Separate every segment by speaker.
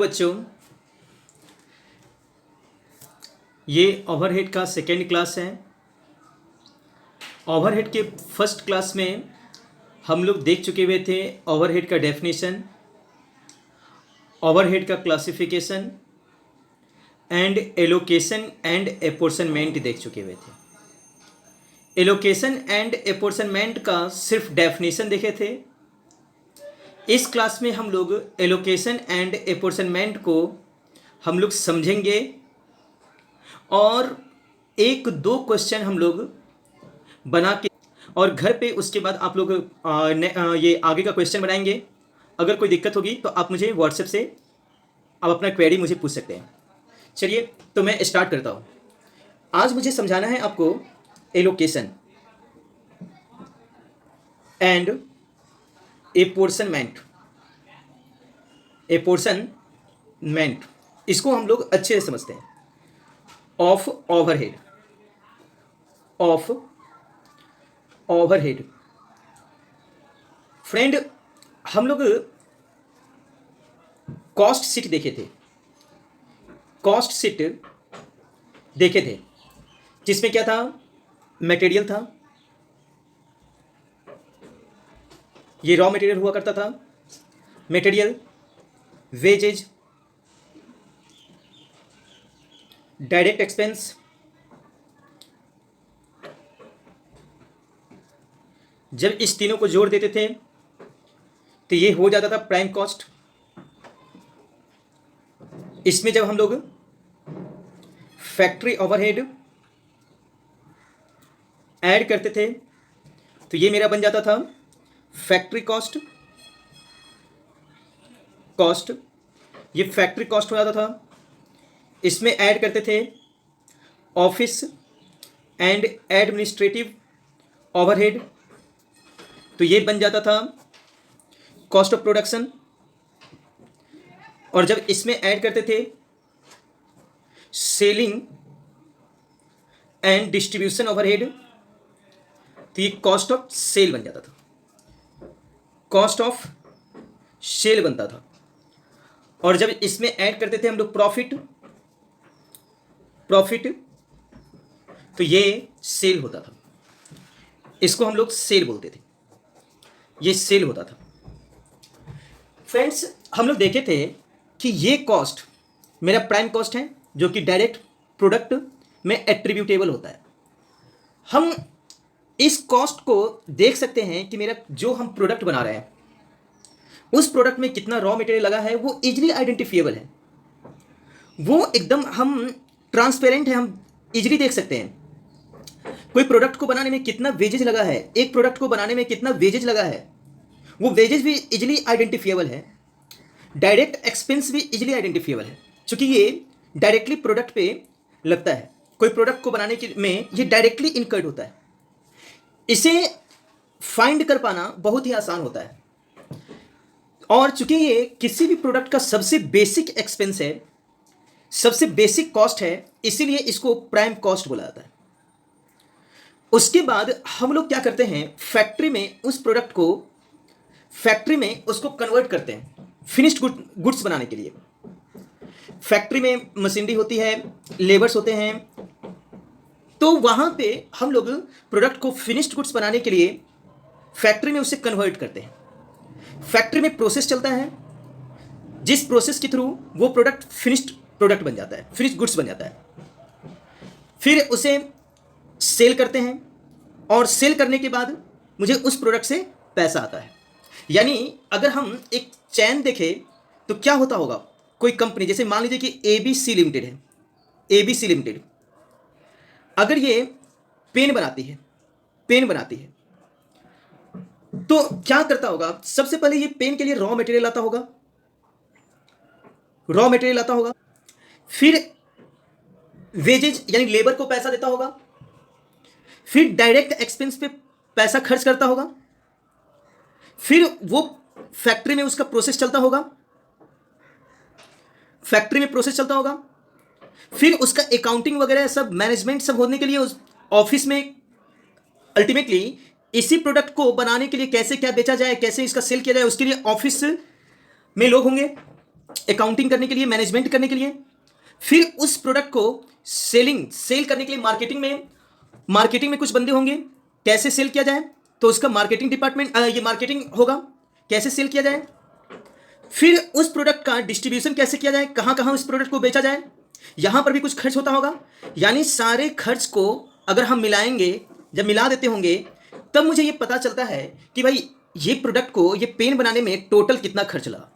Speaker 1: बच्चों, ये ओवरहेड का सेकेंड क्लास है। ओवरहेड के फर्स्ट क्लास में हम लोग देख चुके हुए थे ओवरहेड का डेफिनेशन, ओवरहेड का क्लासिफिकेशन एंड एलोकेशन एंड एपोर्शनमेंट देख चुके हुए थे। एलोकेशन एंड एपोर्शनमेंट का सिर्फ डेफिनेशन देखे थे। इस क्लास में हम लोग एलोकेशन एंड एपोर्शनमेंट को हम लोग समझेंगे और एक दो क्वेश्चन हम लोग बना के और घर पे उसके बाद आप लोग ये आगे का क्वेश्चन बनाएंगे। अगर कोई दिक्कत होगी तो आप मुझे व्हाट्सएप से आप अपना क्वेरी मुझे पूछ सकते हैं। चलिए तो मैं स्टार्ट करता हूँ। आज मुझे समझाना है आपको एलोकेशन एंड एपोर्शनमेंट। एपोर्शनमेंट इसको हम लोग अच्छे से समझते हैं। Of overhead, of overhead. Friend, हम लोग कॉस्ट शीट देखे थे, कॉस्ट शीट देखे थे जिसमें क्या था, मटेरियल था, ये रॉ मटेरियल हुआ करता था, मटेरियल, वेजेज, डायरेक्ट एक्सपेंस, जब इस तीनों को जोड़ देते थे तो ये हो जाता था प्राइम कॉस्ट। इसमें जब हम लोग फैक्ट्री ओवरहेड ऐड करते थे तो ये मेरा बन जाता था फैक्ट्री कॉस्ट, कॉस्ट, ये फैक्ट्री कॉस्ट हो जाता था। इसमें ऐड करते थे ऑफिस एंड एडमिनिस्ट्रेटिव ओवरहेड, तो ये बन जाता था कॉस्ट ऑफ प्रोडक्शन। और जब इसमें ऐड करते थे सेलिंग एंड डिस्ट्रीब्यूशन ओवरहेड तो ये कॉस्ट ऑफ सेल बन जाता था, कॉस्ट ऑफ सेल बनता था। और जब इसमें ऐड करते थे हम लोग प्रॉफिट, प्रॉफिट तो ये सेल होता था, इसको हम लोग सेल बोलते थे, ये सेल होता था। फ्रेंड्स, हम लोग देखे थे कि ये कॉस्ट मेरा प्राइम कॉस्ट है जो कि डायरेक्ट प्रोडक्ट में एट्रीब्यूटेबल होता है। हम इस कॉस्ट को देख सकते हैं कि मेरा जो हम प्रोडक्ट बना रहे हैं उस प्रोडक्ट में कितना रॉ मटेरियल लगा है, वो इजीली आइडेंटिफिएबल है, वो एकदम हम ट्रांसपेरेंट है, हम इजीली देख सकते हैं। कोई प्रोडक्ट को बनाने में कितना वेजेज लगा है, एक प्रोडक्ट को बनाने में कितना वेजेज लगा है, वो वेजेज भी इजीली आइडेंटिफिएबल है, डायरेक्ट एक्सपेंस भी इजीली आइडेंटिफिएबल है, क्योंकि ये डायरेक्टली प्रोडक्ट पे लगता है। कोई प्रोडक्ट को बनाने में ये डायरेक्टली इनकर्ड होता है, इसे फाइंड कर पाना बहुत ही आसान होता है। और चूंकि ये किसी भी प्रोडक्ट का सबसे बेसिक एक्सपेंस है, सबसे बेसिक कॉस्ट है, इसीलिए इसको प्राइम कॉस्ट बोला जाता है। उसके बाद हम लोग क्या करते हैं, फैक्ट्री में उस प्रोडक्ट को फैक्ट्री में उसको कन्वर्ट करते हैं फिनिश्ड गुड्स बनाने के लिए। फैक्ट्री में मशीनरी होती है, लेबर्स होते हैं, तो वहां पे हम लोग प्रोडक्ट को फिनिश्ड गुड्स बनाने के लिए फैक्ट्री में उसे कन्वर्ट करते हैं। फैक्ट्री में प्रोसेस चलता है, जिस प्रोसेस के थ्रू वो प्रोडक्ट फिनिश्ड प्रोडक्ट बन जाता है, फिनिश्ड गुड्स बन जाता है। फिर उसे सेल करते हैं और सेल करने के बाद मुझे उस प्रोडक्ट से पैसा आता है। यानी अगर हम एक चैन देखें तो क्या होता होगा, कोई कंपनी जैसे मान लीजिए कि ABC लिमिटेड है, ABC लिमिटेड अगर ये पेन बनाती है, पेन बनाती है, तो क्या करता होगा, सबसे पहले ये पेन के लिए रॉ मटेरियल लाता होगा, रॉ मटेरियल लाता होगा, फिर वेजेज यानी लेबर को पैसा देता होगा, फिर डायरेक्ट एक्सपेंस पे पैसा खर्च करता होगा, फिर वो फैक्ट्री में उसका प्रोसेस चलता होगा, फैक्ट्री में प्रोसेस चलता होगा, फिर उसका अकाउंटिंग वगैरह सब मैनेजमेंट सब होने के लिए उस ऑफिस में अल्टीमेटली इसी प्रोडक्ट को बनाने के लिए कैसे क्या बेचा जाए, कैसे इसका सेल किया जाए, उसके लिए ऑफिस में लोग होंगे। अकाउंटिंग करने के लिए, मैनेजमेंट करने के लिए, फिर उस प्रोडक्ट को सेल करने के लिए मार्केटिंग में कुछ बंदे होंगे, कैसे सेल किया जाए, तो उसका मार्केटिंग डिपार्टमेंट, ये मार्केटिंग होगा, कैसे सेल किया जाए, फिर उस प्रोडक्ट का डिस्ट्रीब्यूशन कैसे किया जाए, कहां कहां उस प्रोडक्ट को बेचा जाए, यहां पर भी कुछ खर्च होता होगा। यानी सारे खर्च को अगर हम मिलाएंगे, जब मिला देते होंगे, तब मुझे ये पता चलता है कि भाई ये प्रोडक्ट को, ये पेन बनाने में टोटल कितना खर्च लगा।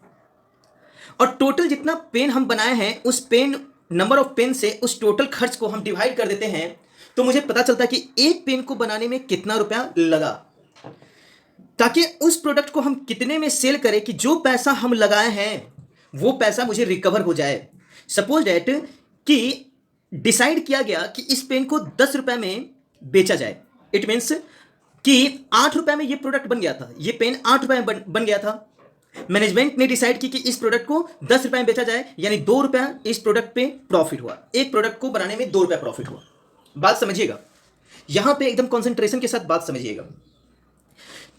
Speaker 1: और टोटल जितना पेन हम बनाए हैं, उस पेन, नंबर ऑफ पेन से उस टोटल खर्च को हम डिवाइड कर देते हैं, तो मुझे पता चलता है कि एक पेन को बनाने में कितना रुपया लगा, ताकि उस प्रोडक्ट को हम कितने में सेल करें कि जो पैसा हम लगाए हैं वो पैसा मुझे रिकवर हो जाए। सपोज डेट कि डिसाइड किया गया कि इस पेन को 10 रुपए में बेचा जाए। इट मीन्स कि 8 रुपए में ये प्रोडक्ट बन गया था, ये पेन 8 रुपए में बन गया था। मैनेजमेंट ने डिसाइड की कि इस प्रोडक्ट को 10 रुपए में बेचा जाए, यानी 2 रुपया इस प्रोडक्ट पे प्रॉफिट हुआ। एक प्रोडक्ट को बनाने में 2 रुपया प्रॉफिट हुआ। बात समझिएगा, यहां पे एकदम कंसंट्रेशन के साथ बात समझिएगा।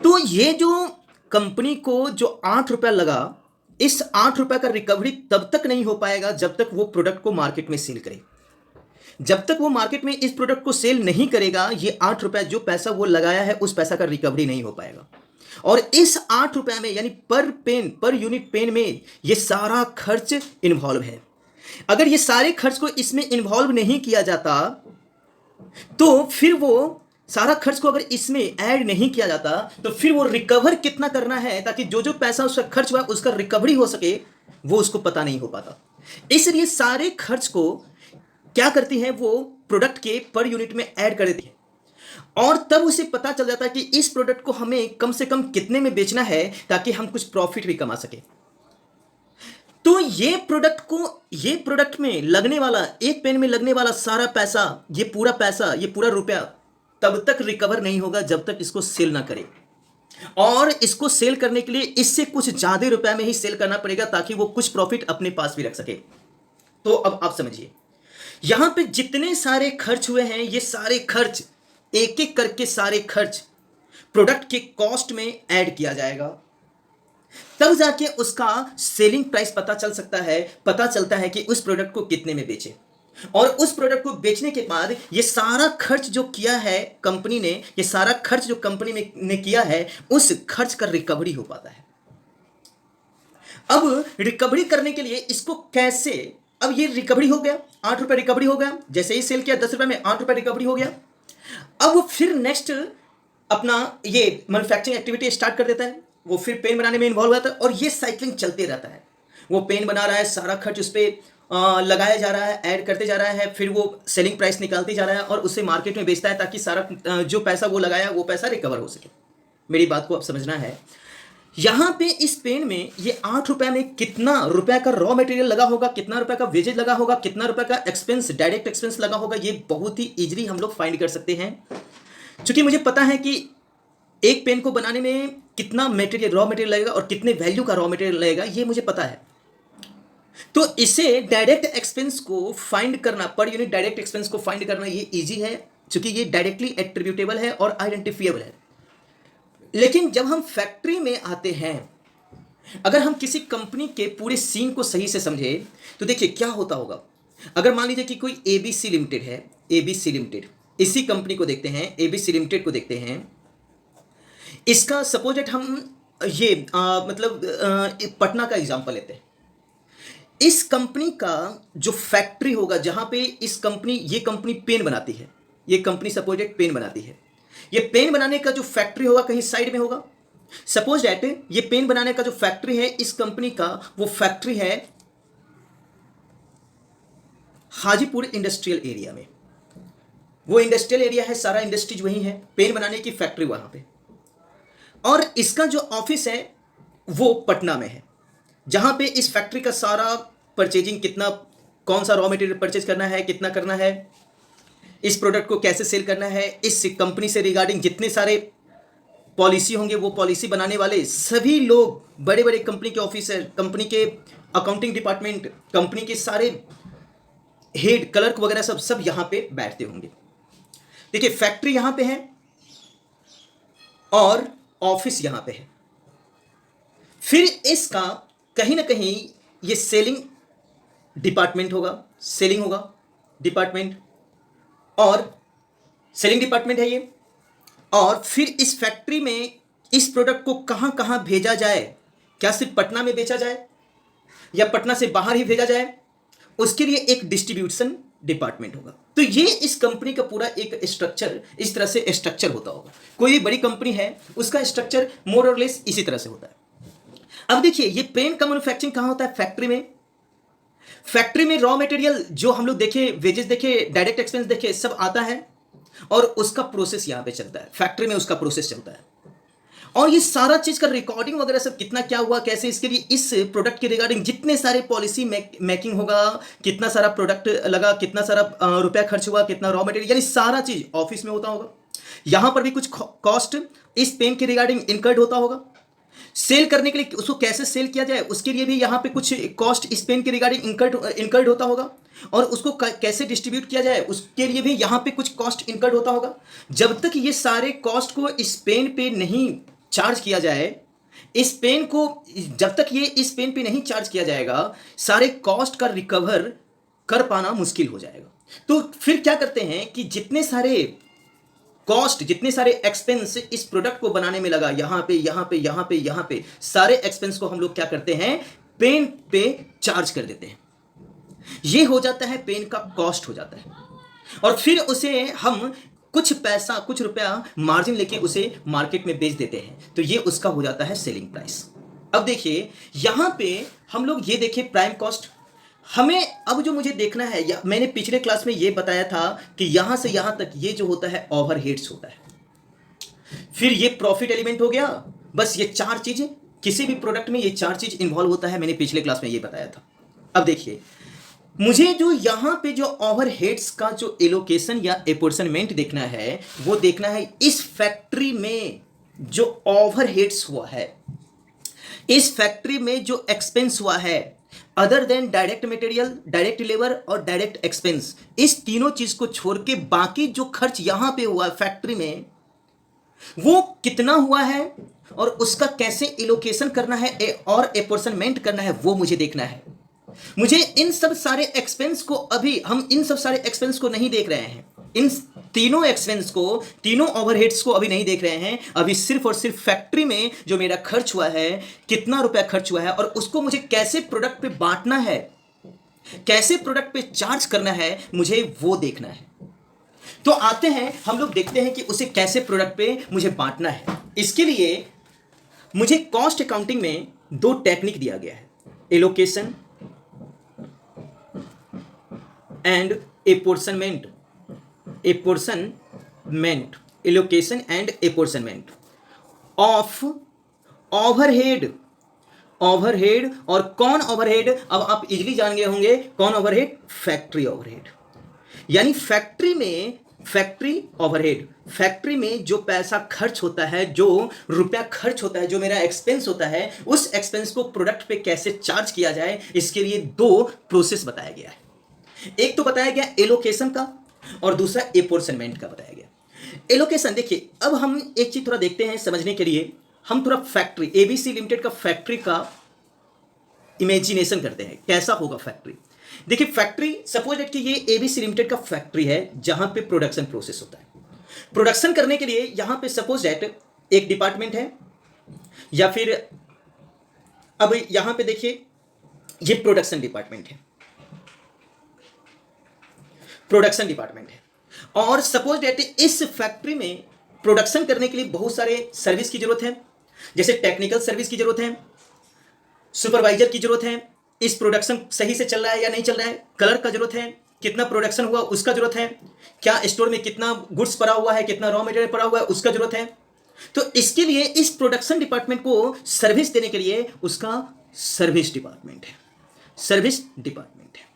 Speaker 1: तो ये जो कंपनी को जो 8 रुपया लगा, इस 8 रुपया का रिकवरी तब तक नहीं हो पाएगा जब तक वो प्रोडक्ट को मार्केट में सेल करे। जब तक वो मार्केट में इस प्रोडक्ट को सेल नहीं करेगा, ये 8 रुपया जो पैसा वो लगाया है उस पैसा का रिकवरी नहीं हो पाएगा। और इस 8 रुपया में, यानी पर पेन, पर यूनिट पेन में ये सारा खर्च इन्वॉल्व है। अगर ये सारे खर्च को इसमें इन्वॉल्व नहीं किया जाता, तो फिर वो सारा खर्च को अगर इसमें ऐड नहीं किया जाता, तो फिर वो रिकवर कितना करना है, ताकि जो जो पैसा उसका खर्च हुआ उसका रिकवरी हो सके, वो उसको पता नहीं हो पाता। इसलिए सारे खर्च को क्या करती है, वो प्रोडक्ट के पर यूनिट में ऐड कर देती है, और तब उसे पता चल जाता है कि इस प्रोडक्ट को हमें कम से कम कितने में बेचना है, ताकि हम कुछ प्रॉफिट भी कमा सके। तो ये प्रोडक्ट में लगने वाला, एक पेन में लगने वाला सारा पैसा, ये पूरा रुपया तब तक रिकवर नहीं होगा जब तक इसको सेल ना करे। और इसको सेल करने के लिए इससे कुछ ज्यादा रुपया में ही सेल करना पड़ेगा, ताकि वो कुछ प्रॉफिट अपने पास भी रख सके। तो अब आप समझिए, यहां पे जितने सारे खर्च हुए हैं, ये सारे खर्च एक एक करके सारे खर्च प्रोडक्ट के कॉस्ट में ऐड किया जाएगा, तब जाके उसका सेलिंग प्राइस पता चलता है कि उस प्रोडक्ट को कितने में बेचे। और उस प्रोडक्ट को बेचने के बाद ये सारा खर्च जो किया है कंपनी ने, ये सारा खर्च जो कंपनी ने किया है, उस खर्च का रिकवरी हो पाता है। अब रिकवरी करने के लिए इसको कैसे, अब ये रिकवरी हो गया, 8 रुपए रिकवरी हो गया, जैसे ही सेल किया 10 रुपए में 8 रुपए रिकवरी हो गया। अब फिर नेक्स्ट अपना ये मैन्युफैक्चरिंग एक्टिविटी स्टार्ट कर देता है, वो फिर पेन बनाने में इन्वॉल्व हो जाता है, और ये साइकिलिंग चलते रहता है। वो पेन बना रहा है, सारा खर्च उस पर लगाया जा रहा है, ऐड करते जा रहा है, फिर वो सेलिंग प्राइस निकालते जा रहा है और उसे मार्केट में बेचता है, ताकि सारा जो पैसा वो लगाया वो पैसा रिकवर हो सके। मेरी बात को अब समझना है। यहां पे इस पेन में ये 8 रुपए में कितना रुपए का रॉ मटेरियल लगा होगा, कितना रुपए का वेजेज लगा होगा, कितना रुपए का एक्सपेंस, डायरेक्ट एक्सपेंस लगा होगा, ये बहुत ही इजीली हम लोग फाइंड कर सकते हैं। क्योंकि मुझे पता है कि एक पेन को बनाने में कितना मटेरियल, रॉ मटेरियल लगेगा और कितने वैल्यू का रॉ मटेरियल लगेगा, ये मुझे पता है। तो इसे डायरेक्ट एक्सपेंस को फाइंड करना, पर यूनिट डायरेक्ट एक्सपेंस को फाइंड करना ये इजी है, क्योंकि ये डायरेक्टली एट्रीब्यूटेबल है और आइडेंटिफिएबल है। लेकिन जब हम फैक्ट्री में आते हैं, अगर हम किसी कंपनी के पूरे सीन को सही से समझे, तो देखिए क्या होता होगा। अगर मान लीजिए कि कोई एबीसी लिमिटेड है, एबीसी लिमिटेड, इसी कंपनी को देखते हैं, एबीसी लिमिटेड को देखते हैं। इसका सपोज दैट हम ये पटना का एग्जांपल लेते हैं। इस कंपनी का जो फैक्ट्री होगा, जहां पे ये कंपनी पेन बनाती है, ये कंपनी सपोज दैट पेन बनाती है, ये पेन बनाने का जो फैक्ट्री होगा कहीं साइड में होगा। सपोज दैट ये पेन बनाने का जो फैक्ट्री है इस कंपनी का, वो फैक्ट्री है हाजीपुर इंडस्ट्रियल एरिया में। वो इंडस्ट्रियल एरिया है, सारा इंडस्ट्रीज वहीं है, पेन बनाने की फैक्ट्री वहां पे। और इसका जो ऑफिस है वो पटना में है, जहां पे इस फैक्ट्री का सारा परचेजिंग, कितना, कौन सा रॉ मटेरियल परचेज करना है, कितना करना है, इस प्रोडक्ट को कैसे सेल करना है, इस कंपनी से रिगार्डिंग जितने सारे पॉलिसी होंगे, वो पॉलिसी बनाने वाले सभी लोग, बड़े बड़े कंपनी के ऑफिसर, कंपनी के अकाउंटिंग डिपार्टमेंट, कंपनी के सारे हेड, क्लर्क वगैरह सब यहां पे बैठते होंगे। देखिए फैक्ट्री यहां पे है और ऑफिस यहां पे है। फिर इसका कहीं ना कहीं ये सेलिंग डिपार्टमेंट होगा, सेलिंग होगा डिपार्टमेंट, और सेलिंग डिपार्टमेंट है ये। और फिर इस फैक्ट्री में इस प्रोडक्ट को कहाँ कहाँ भेजा जाए, क्या सिर्फ पटना में बेचा जाए या पटना से बाहर ही भेजा जाए, उसके लिए एक डिस्ट्रीब्यूशन डिपार्टमेंट होगा। तो ये इस कंपनी का पूरा एक स्ट्रक्चर इस तरह से स्ट्रक्चर होता होगा। कोई भी बड़ी कंपनी है उसका स्ट्रक्चर मोर और लेस इसी तरह से होता है। अब देखिए ये पेन का मैन्युफैक्चरिंग कहाँ होता है, फैक्ट्री में। फैक्ट्री में रॉ मटेरियल जो हम लोग देखे, वेजेस देखे, डायरेक्ट एक्सपेंस देखे, सब आता है और उसका प्रोसेस यहाँ पे चलता है, फैक्ट्री में उसका प्रोसेस चलता है। और ये सारा चीज का रिकॉर्डिंग वगैरह सब कितना क्या हुआ कैसे, इसके लिए इस प्रोडक्ट के रिगार्डिंग जितने सारे पॉलिसी मेकिंग होगा, कितना सारा प्रोडक्ट लगा, कितना सारा रुपया खर्च हुआ, कितना रॉ मटेरियल, यानी सारा चीज ऑफिस में होता होगा। यहां पर भी कुछ कॉस्ट इस पेन के रिगार्डिंग इनकर्ड होता होगा। सेल करने के लिए उसको कैसे सेल किया जाए उसके लिए भी यहाँ पे कुछ कॉस्ट इस पेन के रिगार्डिंग इनकर्ड होता होगा, और उसको कैसे डिस्ट्रीब्यूट किया जाए उसके लिए भी यहाँ पे कुछ कॉस्ट इनकर्ड होता होगा। जब तक ये सारे कॉस्ट को इस पेन पे नहीं चार्ज किया जाए, इस पेन को जब तक ये इस पेन पे नहीं चार्ज किया जाएगा, सारे कॉस्ट का रिकवर कर पाना मुश्किल हो जाएगा। तो फिर क्या करते हैं कि जितने सारे कॉस्ट, जितने सारे एक्सपेंस इस प्रोडक्ट को बनाने में लगा, यहां पे यहां पे यहां पे यहां पे, सारे एक्सपेंस को हम लोग क्या करते हैं, पेन पे चार्ज कर देते हैं। ये हो जाता है पेन का कॉस्ट हो जाता है, और फिर उसे हम कुछ पैसा, कुछ रुपया मार्जिन लेके उसे मार्केट में बेच देते हैं। तो ये उसका हो जाता है सेलिंग प्राइस। अब देखिए यहां पे हम लोग ये देखिए प्राइम कॉस्ट। हमें अब जो मुझे देखना है, मैंने पिछले क्लास में ये बताया था कि यहां से यहां तक ये जो होता है ओवरहेड्स होता है, फिर ये प्रॉफिट एलिमेंट हो गया। बस ये चार चीजें, किसी भी प्रोडक्ट में ये चार चीज इन्वॉल्व होता है, मैंने पिछले क्लास में ये बताया था। अब देखिए मुझे जो यहां पे जो ओवरहेड्स का जो एलोकेशन या एपोर्शनमेंट देखना है, वो देखना है इस फैक्ट्री में जो ओवरहेड्स हुआ है, इस फैक्ट्री में जो एक्सपेंस हुआ है, other than direct material, direct labour और डायरेक्ट एक्सपेंस, इस तीनों चीज को छोड़ के बाकी जो खर्च यहां पे हुआ फैक्ट्री में, वो कितना हुआ है और उसका कैसे एलोकेशन करना है और एपोर्शनमेंट करना है, वो मुझे देखना है। मुझे इन सब सारे एक्सपेंस को, अभी हम इन सब सारे एक्सपेंस को नहीं देख रहे हैं, इन तीनों एक्सपेंस को, तीनों ओवरहेड्स को अभी नहीं देख रहे हैं। अभी सिर्फ और सिर्फ फैक्ट्री में जो मेरा खर्च हुआ है, कितना रुपया खर्च हुआ है, और उसको मुझे कैसे प्रोडक्ट पे बांटना है, कैसे प्रोडक्ट पे चार्ज करना है, मुझे वो देखना है। तो आते हैं हम लोग देखते हैं कि उसे कैसे प्रोडक्ट पे मुझे बांटना है। इसके लिए मुझे कॉस्ट अकाउंटिंग में दो टेक्निक दिया गया है, allocation and apportionment, allocation and apportionment of overhead. और कौन ओवरहेड, अब आप इजीली जान गए होंगे कौन ओवरहेड, फैक्ट्री ओवरहेड। यानी फैक्ट्री ओवरहेड, फैक्ट्री में जो पैसा खर्च होता है, जो रुपया खर्च होता है, जो मेरा एक्सपेंस होता है, उस एक्सपेंस को प्रोडक्ट पे कैसे चार्ज किया जाए, इसके लिए दो प्रोसेस बताया गया है। एक तो बताया गया एलोकेशन का और दूसरा एपोर्शनमेंट का बताया गया। एलोकेशन देखिए, अब हम एक चीज थोड़ा देखते हैं समझने के लिए, हम थोड़ा फैक्ट्री एबीसी लिमिटेड का फैक्ट्री का इमेजिनेशन करते हैं, कैसा होगा फैक्ट्री। देखिए फैक्ट्री, सपोज दैट कि ये एबीसी लिमिटेड का फैक्ट्री है जहां पे प्रोडक्शन प्रोसेस होता है। प्रोडक्शन करने के लिए यहां पे सपोज दैट एक डिपार्टमेंट है, या फिर अब यहां पे देखिए ये प्रोडक्शन डिपार्टमेंट है, प्रोडक्शन डिपार्टमेंट है। और सपोज दैट इस फैक्ट्री में प्रोडक्शन करने के लिए बहुत सारे सर्विस की जरूरत है, जैसे टेक्निकल सर्विस की जरूरत है, सुपरवाइजर की जरूरत है, इस प्रोडक्शन सही से चल रहा है या नहीं चल रहा है, कलर का जरूरत है, कितना प्रोडक्शन हुआ उसका जरूरत है, क्या स्टोर में कितना गुड्स पड़ा हुआ है, कितना रॉ मटेरियल पड़ा हुआ है उसका जरूरत है। तो इसके लिए इस प्रोडक्शन डिपार्टमेंट को सर्विस देने के लिए उसका सर्विस डिपार्टमेंट है, सर्विस डिपार्टमेंट है।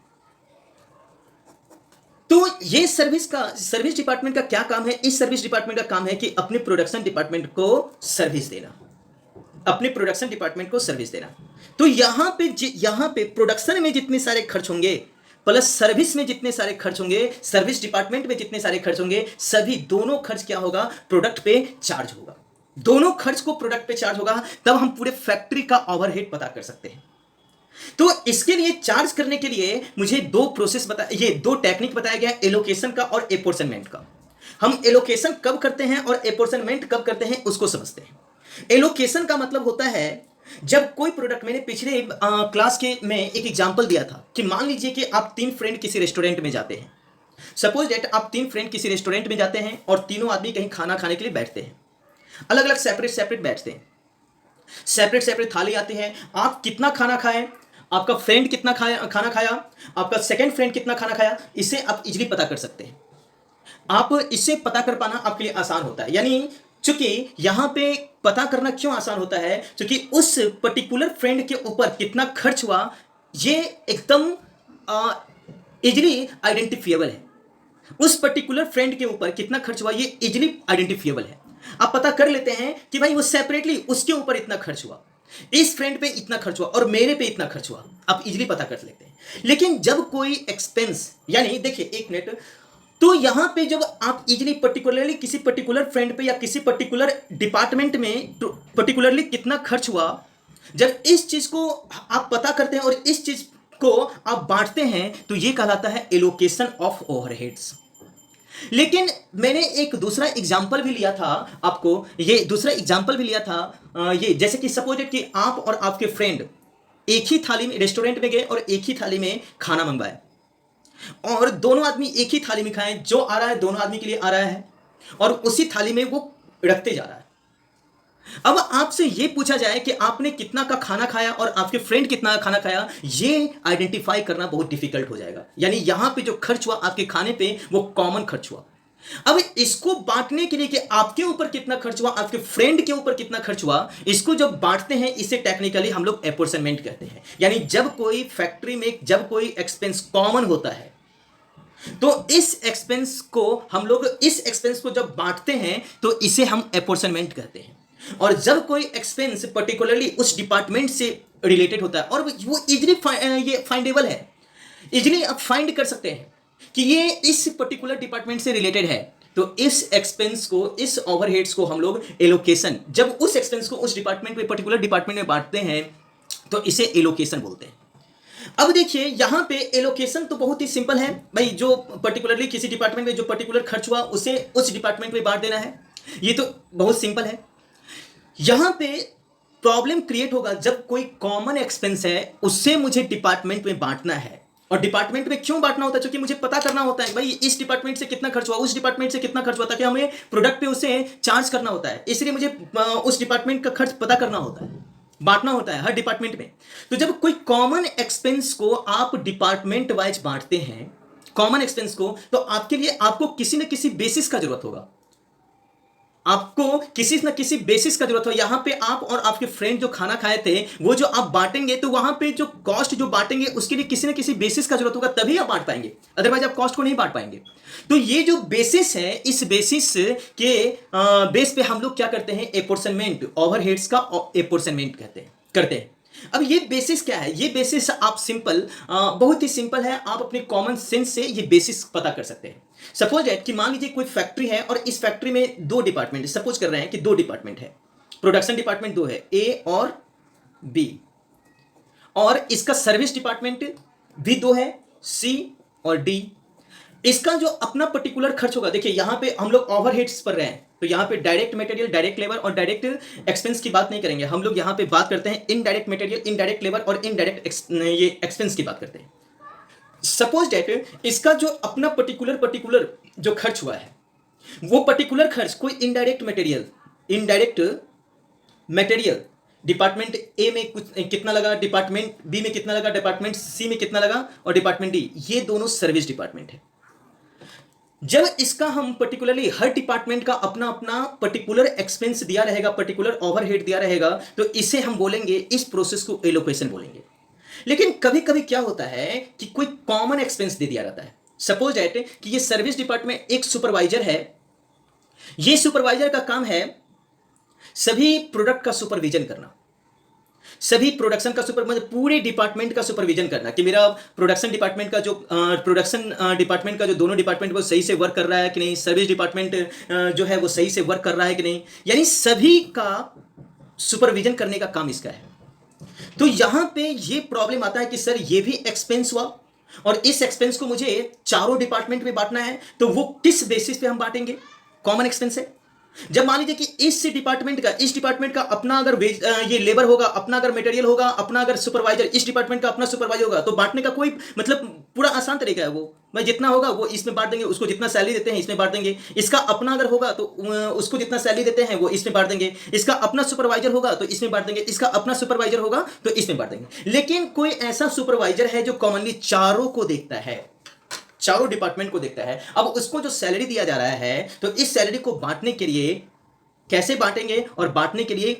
Speaker 1: तो ये सर्विस डिपार्टमेंट का क्या काम है, इस सर्विस डिपार्टमेंट का काम है कि अपने प्रोडक्शन डिपार्टमेंट को सर्विस देना, अपने प्रोडक्शन डिपार्टमेंट को सर्विस देना। तो यहां पे प्रोडक्शन में जितने सारे खर्च होंगे प्लस सर्विस में जितने सारे खर्च होंगे, सर्विस डिपार्टमेंट में जितने सारे खर्च होंगे, सभी दोनों खर्च क्या होगा, प्रोडक्ट पे चार्ज होगा। दोनों खर्च को प्रोडक्ट पे चार्ज होगा, तब हम पूरे फैक्ट्री का ओवरहेड पता कर सकते हैं। तो इसके लिए चार्ज करने के लिए मुझे दो प्रोसेस ये दो टेक्निक बताया गया, एलोकेशन का और एपोर्शनमेंट का। हम एलोकेशन कब करते हैं और एपोर्शनमेंट कब करते हैं उसको समझते हैं। एलोकेशन का मतलब होता है जब कोई प्रोडक्ट, मैंने पिछले क्लास के में एक एग्जांपल दिया था कि मान लीजिए कि आप 3 फ्रेंड किसी रेस्टोरेंट में जाते हैं। सपोज दैट आप 3 फ्रेंड किसी रेस्टोरेंट में जाते हैं और तीनों आदमी कहीं खाना खाने के लिए बैठते हैं, अलग अलग सेपरेट सेपरेट बैठते हैं, सेपरेट सेपरेट थाली आती है। आप कितना खाना खाएं, आपका फ्रेंड कितना खाना खाया, आपका सेकंड फ्रेंड कितना खाना खाया, इसे आप इजीली पता कर सकते हैं। आप इसे पता कर पाना आपके लिए आसान होता है। यानी चूंकि यहां पे पता करना क्यों आसान होता है, क्योंकि उस पर्टिकुलर फ्रेंड के ऊपर कितना खर्च हुआ ये एकदम इजीली आइडेंटिफिएबल है। उस पर्टिकुलर फ्रेंड के ऊपर कितना खर्च हुआ ये इजीली आइडेंटिफिएबल है। आप पता कर लेते हैं कि भाई वो सेपरेटली उसके ऊपर इतना खर्च हुआ, इस फ्रेंड पे इतना खर्च हुआ और मेरे पे इतना खर्च हुआ, आप इजीली पता कर लेते हैं। लेकिन जब कोई एक्सपेंस, यानी देखिए एक मिनट, तो यहां पे जब आप इजीली पर्टिकुलरली किसी पर्टिकुलर फ्रेंड पे या किसी पर्टिकुलर डिपार्टमेंट में पर्टिकुलरली कितना खर्च हुआ, जब इस चीज को आप पता करते हैं और इस चीज को आप बांटते हैं तो ये कहलाता है एलोकेशन ऑफ ओवरहेड्स। लेकिन मैंने एक दूसरा एग्जाम्पल भी लिया था आपको, ये दूसरा एग्जाम्पल भी लिया था ये जैसे कि सपोज कि आप और आपके फ्रेंड एक ही थाली में रेस्टोरेंट में गए और एक ही थाली में खाना मंगवाए और दोनों आदमी एक ही थाली में खाएं, जो आ रहा है दोनों आदमी के लिए आ रहा है और उसी थाली में वो रखते जा रहा है। अब आपसे ये पूछा जाए कि आपने कितना का खाना खाया और आपके फ्रेंड कितना का खाना खाया, ये आइडेंटिफाई करना बहुत डिफिकल्ट हो जाएगा। यानी यहां पे जो खर्च हुआ आपके खाने पे वो कॉमन खर्च हुआ। अब इसको बांटने के लिए कि आपके ऊपर कितना खर्च हुआ, आपके फ्रेंड के ऊपर कितना खर्च हुआ, इसको जब बांटते हैं इसे टेक्निकली हम लोग एपोर्शनमेंट कहते हैं। यानी जब कोई फैक्ट्री में जब कोई एक्सपेंस कॉमन होता है तो इस एक्सपेंस को जब बांटते हैं तो इसे हम एपोर्शनमेंट कहते हैं। और जब कोई एक्सपेंस पर्टिकुलरली उस डिपार्टमेंट से रिलेटेड होता है और वो इजीली ये फाइंडेबल है, इजीली आप फाइंड कर सकते हैं कि ये इस पर्टिकुलर डिपार्टमेंट से रिलेटेड है, तो इस एक्सपेंस को, इस ओवरहेड्स को हम लोग एलोकेशन, जब उस एक्सपेंस को उस डिपार्टमेंट में पर्टिकुलर डिपार्टमेंट में बांटते हैं तो इसे एलोकेशन बोलते हैं। अब देखिए यहां पे एलोकेशन तो बहुत ही सिंपल है भाई, जो पर्टिकुलरली किसी डिपार्टमेंट में जो पर्टिकुलर खर्च हुआ उसे उस डिपार्टमेंट में बांट देना है, ये तो बहुत सिंपल है। यहां पे प्रॉब्लम क्रिएट होगा जब कोई कॉमन एक्सपेंस है उससे मुझे डिपार्टमेंट में बांटना है। और डिपार्टमेंट में क्यों बांटना होता है, क्योंकि मुझे पता करना होता है भाई इस डिपार्टमेंट से कितना खर्च हुआ, उस डिपार्टमेंट से कितना खर्च हुआ, ताकि हमें प्रोडक्ट पे उसे चार्ज करना होता है। इसलिए मुझे उस डिपार्टमेंट का खर्च पता करना होता है, बांटना होता है हर डिपार्टमेंट में। तो जब कोई कॉमन एक्सपेंस को आप डिपार्टमेंट वाइज बांटते हैं, कॉमन एक्सपेंस को, तो आपके लिए आपको किसी न किसी बेसिस का जरूरत होगा, आपको किसी न किसी बेसिस का जरूरत हो। यहां पे आप और आपके फ्रेंड जो खाना खाए थे वो जो आप बांटेंगे तो वहां पे जो कॉस्ट जो बांटेंगे उसके लिए किसी न किसी बेसिस का जरूरत होगा, तभी आप बांट पाएंगे, अदरवाइज आप कॉस्ट को नहीं बांट पाएंगे। तो ये जो बेसिस है, इस बेसिस के बेस पे हम लोग क्या करते हैं, एपोर्शनमेंट, ओवरहेड्स का एपोर्शनमेंट करते हैं। अब ये बेसिस क्या है, ये बेसिस आप सिंपल, बहुत ही सिंपल है, आप अपने कॉमन सेंस से ये बेसिस पता कर सकते हैं। सपोज दैट कि मान लीजिए कोई फैक्ट्री है और इस फैक्ट्री में 2 डिपार्टमेंट, सपोज कर रहे हैं कि 2 डिपार्टमेंट है, प्रोडक्शन डिपार्टमेंट 2 है, ए और बी, और इसका सर्विस डिपार्टमेंट भी 2 है, सी और डी। इसका जो अपना पर्टिकुलर खर्च होगा, देखिए यहां पे हम लोग ओवरहेड्स पर रहे हैं तो यहां पे डायरेक्ट मटेरियल, डायरेक्ट लेबर और डायरेक्ट एक्सपेंस की बात नहीं करेंगे, हम लोग यहां पे बात करते हैं इनडायरेक्ट मटेरियल, इनडायरेक्ट लेबर और इनडायरेक्ट ये एक्सपेंस की बात करते हैं। सपोज दैट इसका जो अपना पर्टिकुलर जो खर्च हुआ है वो पर्टिकुलर खर्च कोई इनडायरेक्ट मटेरियल डिपार्टमेंट ए में कुछ कितना लगा, डिपार्टमेंट बी में कितना लगा, डिपार्टमेंट सी में कितना लगा और डिपार्टमेंट डी, ये दोनों सर्विस डिपार्टमेंट है। जब इसका हम पर्टिकुलरली हर डिपार्टमेंट का अपना अपना पर्टिकुलर एक्सपेंस दिया रहेगा, पर्टिकुलर ओवरहेड दिया रहेगा, तो इसे हम बोलेंगे, इस प्रोसेस को एलोकेशन बोलेंगे। लेकिन कभी कभी क्या होता है कि कोई कॉमन एक्सपेंस दे दिया जाता है। सपोज दैट कि ये सर्विस डिपार्टमेंट एक सुपरवाइजर है, ये सुपरवाइजर का काम है सभी प्रोडक्ट का सुपरविजन करना, सभी प्रोडक्शन का मतलब पूरे डिपार्टमेंट का सुपरविजन करना कि मेरा प्रोडक्शन डिपार्टमेंट का जो दोनों डिपार्टमेंट वो सही से वर्क कर रहा है कि नहीं, सर्विस डिपार्टमेंट जो है वो सही से वर्क कर रहा है कि नहीं, यानी सभी का सुपरविजन करने का काम इसका है। तो यहां पे ये प्रॉब्लम आता है कि सर ये भी एक्सपेंस हुआ और इस एक्सपेंस को मुझे चारों डिपार्टमेंट में बांटना है, तो वो किस बेसिस पे हम बांटेंगे? कॉमन एक्सपेंस है। जब मान लीजिए कि इस डिपार्टमेंट का अपना अगर ये लेबर होगा, अपना अगर मटेरियल होगा, अपना अगर सुपरवाइजर, इस डिपार्टमेंट का अपना सुपरवाइजर होगा, तो बांटने का कोई मतलब पूरा आसान तरीका है। वो भाई जितना होगा वो इसमें बांट देंगे, उसको जितना सैलरी देते हैं इसमें बांट देंगे। इसका अपना अगर होगा तो उसको जितना सैलरी देते हैं वो इसमें बांट देंगे। इसका अपना सुपरवाइजर होगा तो इसमें बांट देंगे, इसका अपना सुपरवाइजर होगा तो इसमें बांट देंगे। लेकिन कोई ऐसा सुपरवाइजर है जो कॉमनली चारों को देखता है, चारों डिपार्टमेंट को देखता है। अब उसको जो सैलरी दिया जा रहा है, तो इस सैलरी को बांटने के लिए कैसे बांटेंगे और बांटने के लिए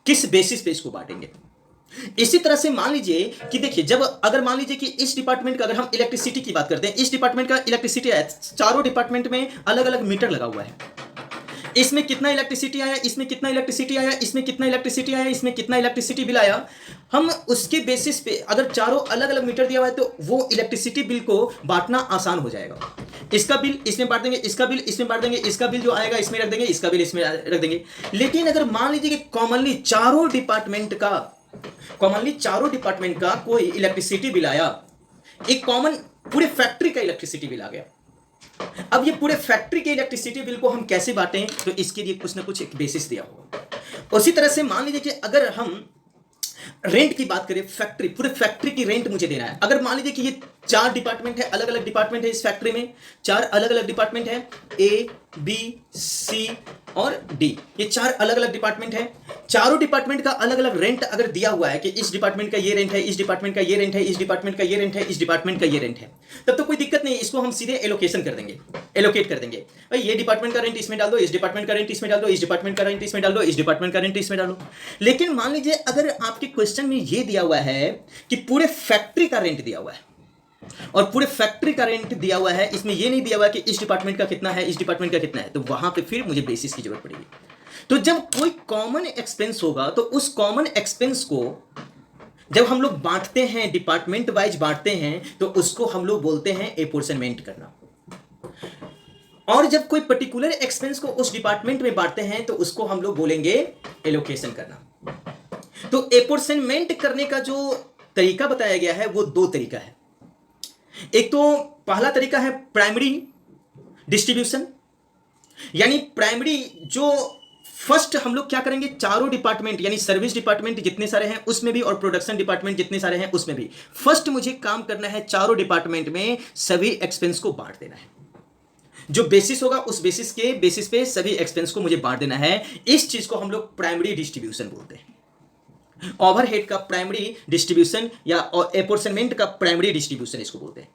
Speaker 1: किस बेसिस पे इसको बांटेंगे? इसी तरह से मान लीजिए कि देखिए, जब अगर मान लीजिए कि इस डिपार्टमेंट का अगर हम इलेक्ट्रिसिटी की बात करते हैं, इस डिपार्टमेंट का इलेक्ट्रिसिटी है, चारों डिपार्टमेंट में अलग अलग मीटर लगा हुआ है। इसमें कितना इलेक्ट्रिसिटी आया, इसमें कितना इलेक्ट्रिसिटी आया, इसमें कितना इलेक्ट्रिसिटी आया, इसमें कितना इलेक्ट्रिसिटी बिल आया, हम उसके बेसिस पे अगर चारों अलग अलग मीटर दिया हुआ है तो वो इलेक्ट्रिसिटी बिल को बांटना आसान हो जाएगा। इसका बिल इसमें बांट देंगे, इसका बिल इसमें बांट देंगे, इसका बिल जो आएगा इसमें रख देंगे, इसका बिल इसमें रख देंगे। लेकिन अगर मान लीजिए कि कॉमनली चारों डिपार्टमेंट का कोई इलेक्ट्रिसिटी बिल आया, एक कॉमन पूरे फैक्ट्री का इलेक्ट्रिसिटी बिल आ गया। अब ये पूरे फैक्ट्री के इलेक्ट्रिसिटी बिल को हम कैसे बांटें? तो इसके लिए कुछ ना कुछ एक बेसिस दिया होगा। उसी तरह से मान लीजिए कि अगर हम रेंट की बात करें, पूरे फैक्ट्री की रेंट मुझे देना है। अगर मान लीजिए कि ये चार डिपार्टमेंट है, अलग अलग डिपार्टमेंट है, इस फैक्ट्री में चार अलग अलग डिपार्टमेंट है, ए बी सी और डी, ये चार अलग अलग डिपार्टमेंट है। चारों डिपार्टमेंट का अलग अलग रेंट अगर दिया हुआ है कि इस डिपार्टमेंट का ये रेंट है, इस डिपार्टमेंट का ये रेंट है, इस डिपार्टमेंट का ये रेंट है, इस डिपार्टमेंट का ये रेंट है, तब तो कोई दिक्कत नहीं, इसको हम सीधे एलोकेशन कर देंगे, एलोकेट कर देंगे। भाई ये डिपार्टमेंट का रेंट इसमें डाल दो, इस डिपार्टमेंट का रेंट इसमें डाल दो, इस डिपार्टमेंट का रेंट इसमें डाल दो, इस डिपार्टमेंट का रेंट इसमें डालो। लेकिन मान लीजिए अगर आपके क्वेश्चन में ये दिया हुआ है कि पूरे फैक्ट्री का रेंट दिया हुआ है और पूरे फैक्ट्री का रेंट दिया हुआ है, इसमें यह नहीं दिया हुआ कि इस डिपार्टमेंट का कितना है, इस डिपार्टमेंट का कितना है, तो वहां पे फिर मुझे बेसिस की जरूरत पड़ेगी। तो जब कोई कॉमन एक्सपेंस होगा तो उस कॉमन एक्सपेंस को जब हम लोग बांटते हैं, डिपार्टमेंट वाइज बांटते हैं, तो उसको हम लोग बोलते हैं एपोर्शनमेंट करना। और जब कोई पर्टिकुलर एक्सपेंस को उस डिपार्टमेंट में बांटते हैं तो उसको हम लोग बोलेंगे एलोकेशन करना। तो एपोर्शनमेंट करने का जो तरीका बताया गया है वो दो तरीका है। एक तो पहला तरीका है प्राइमरी डिस्ट्रीब्यूशन, यानी प्राइमरी जो फर्स्ट हम लोग क्या करेंगे, चारों डिपार्टमेंट यानी सर्विस डिपार्टमेंट जितने सारे हैं उसमें भी और प्रोडक्शन डिपार्टमेंट जितने सारे हैं उसमें भी फर्स्ट मुझे काम करना है, चारों डिपार्टमेंट में सभी एक्सपेंस को बांट देना है। जो बेसिस होगा उस बेसिस पे सभी एक्सपेंस को मुझे बांट देना है। इस चीज को हम लोग प्राइमरी डिस्ट्रीब्यूशन बोलते हैं। ओवरहेड का प्राइमरी डिस्ट्रीब्यूशन या एपोर्शनमेंट का प्राइमरी डिस्ट्रीब्यूशन इसको बोलते हैं।